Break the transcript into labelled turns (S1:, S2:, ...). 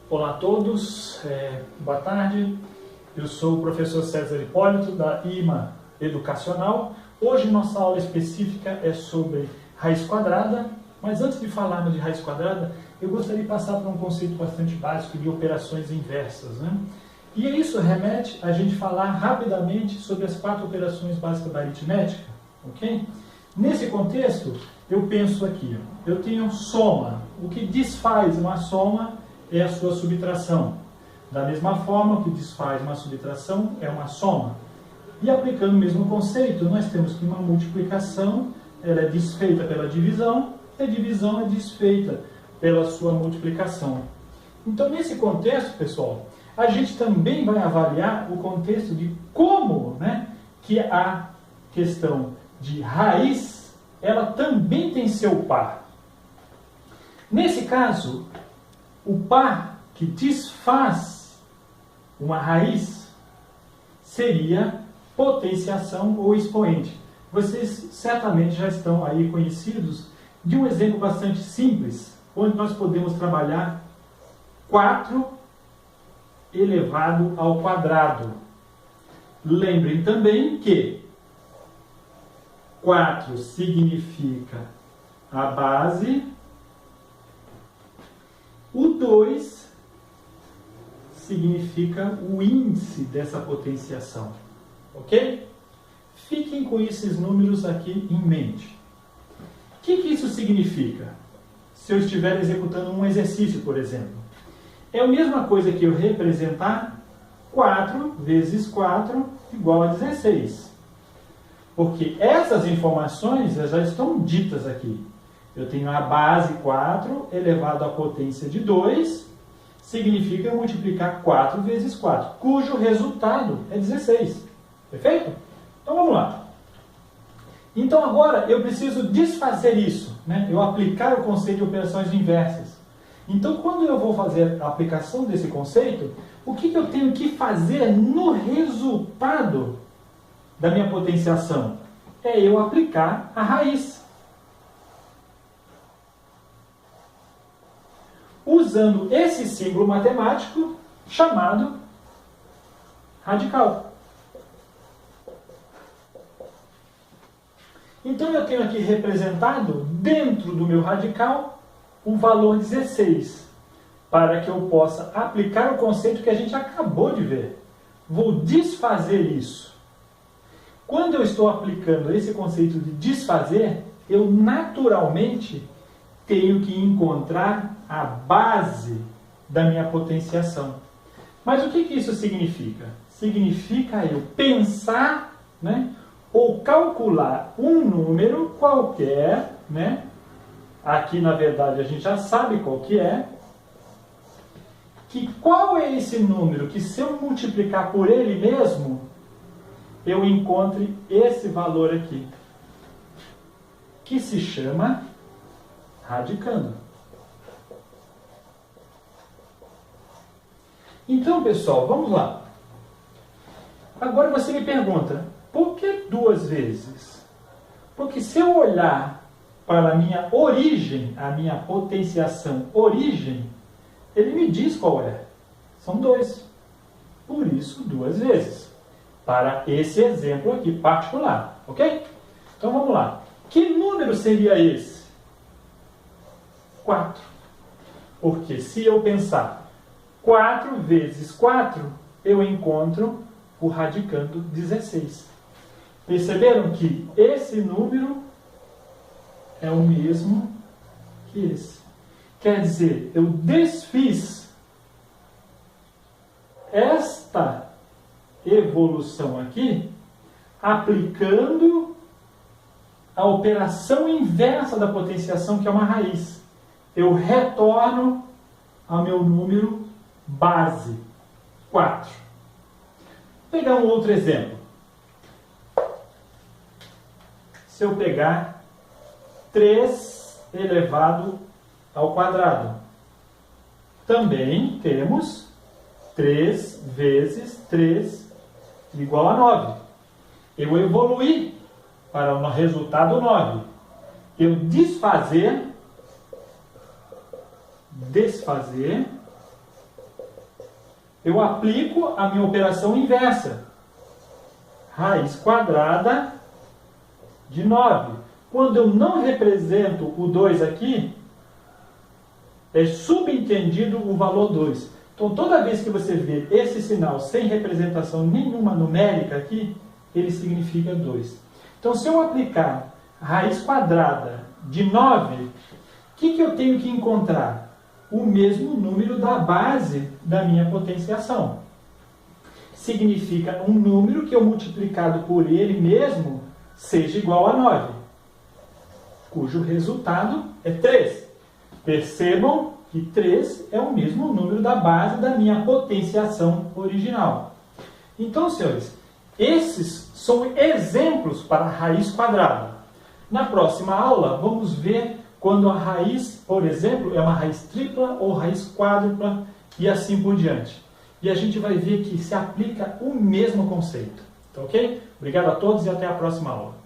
S1: Olá a todos, boa tarde. Eu sou o professor César Hipólito da IMA Educacional. Hoje nossa aula específica é sobre raiz quadrada, mas antes de falarmos de raiz quadrada, eu gostaria de passar por um conceito bastante básico de operações inversas, né? E isso remete a gente falar rapidamente sobre as 4 operações básicas da aritmética, ok? Nesse contexto, eu penso aqui, eu tenho soma. O que desfaz uma soma é a sua subtração. Da mesma forma, o que desfaz uma subtração é uma soma. E aplicando o mesmo conceito, nós temos que uma multiplicação ela é desfeita pela divisão, e a divisão é desfeita pela sua multiplicação. Então, nesse contexto, pessoal, a gente também vai avaliar o contexto de como, que a questão de raiz, ela também tem seu par. Nesse caso, o par que desfaz uma raiz seria potenciação ou expoente. Vocês certamente já estão aí conhecidos de um exemplo bastante simples, onde nós podemos trabalhar 4 elevado ao quadrado. Lembrem também que 4 significa a base, o 2 significa o índice dessa potenciação, ok? Fiquem com esses números aqui em mente. O que isso significa? Se eu estiver executando um exercício, por exemplo, é a mesma coisa que eu representar 4 vezes 4 igual a 16. Porque essas informações já estão ditas aqui. Eu tenho a base 4 elevado à potência de 2, significa eu multiplicar 4 vezes 4, cujo resultado é 16. Perfeito? Então vamos lá. Então agora eu preciso desfazer isso, eu aplicar o conceito de operações inversas. Então quando eu vou fazer a aplicação desse conceito, o que eu tenho que fazer no resultado da minha potenciação? É eu aplicar a raiz. Usando esse símbolo matemático chamado radical. Então eu tenho aqui representado, dentro do meu radical, o valor 16, para que eu possa aplicar o conceito que a gente acabou de ver. Vou desfazer isso. Quando eu estou aplicando esse conceito de desfazer, eu naturalmente tenho que encontrar a base da minha potenciação. Mas o que isso significa? Significa eu pensar, ou calcular um número qualquer, aqui na verdade a gente já sabe qual que é, que qual é esse número que se eu multiplicar por ele mesmo, eu encontre esse valor aqui, que se chama radicando. Então, pessoal, vamos lá. Agora você me pergunta, por que 2 vezes? Porque se eu olhar para a minha origem, a minha potenciação origem, ele me diz qual é. São 2. Por isso, 2 vezes. Para esse exemplo aqui particular, ok? Então vamos lá. Que número seria esse? 4. Porque se eu pensar 4 vezes 4, eu encontro o radicando 16. Perceberam que esse número é o mesmo que esse. Quer dizer, eu desfiz esta evolução aqui aplicando a operação inversa da potenciação, que é uma raiz. Eu retorno ao meu número base, 4. Vou pegar um outro exemplo. Se eu pegar 3 elevado ao quadrado, também temos 3 vezes 3 igual a 9. Eu evoluí para o resultado 9. Eu desfazer eu aplico a minha operação inversa. Raiz quadrada de 9. Quando eu não represento o 2 aqui, é subentendido o valor 2. Então, toda vez que você vê esse sinal sem representação nenhuma numérica aqui, ele significa 2. Então, se eu aplicar raiz quadrada de 9, o que eu tenho que encontrar? O mesmo número da base da minha potenciação. Significa um número que eu multiplicado por ele mesmo seja igual a 9, cujo resultado é 3. Percebam que 3 é o mesmo número da base da minha potenciação original. Então, senhores, esses são exemplos para a raiz quadrada. Na próxima aula, vamos ver quando a raiz, por exemplo, é uma raiz tripla ou raiz quádrupla e assim por diante. E a gente vai ver que se aplica o mesmo conceito. Tá ok? Obrigado a todos e até a próxima aula.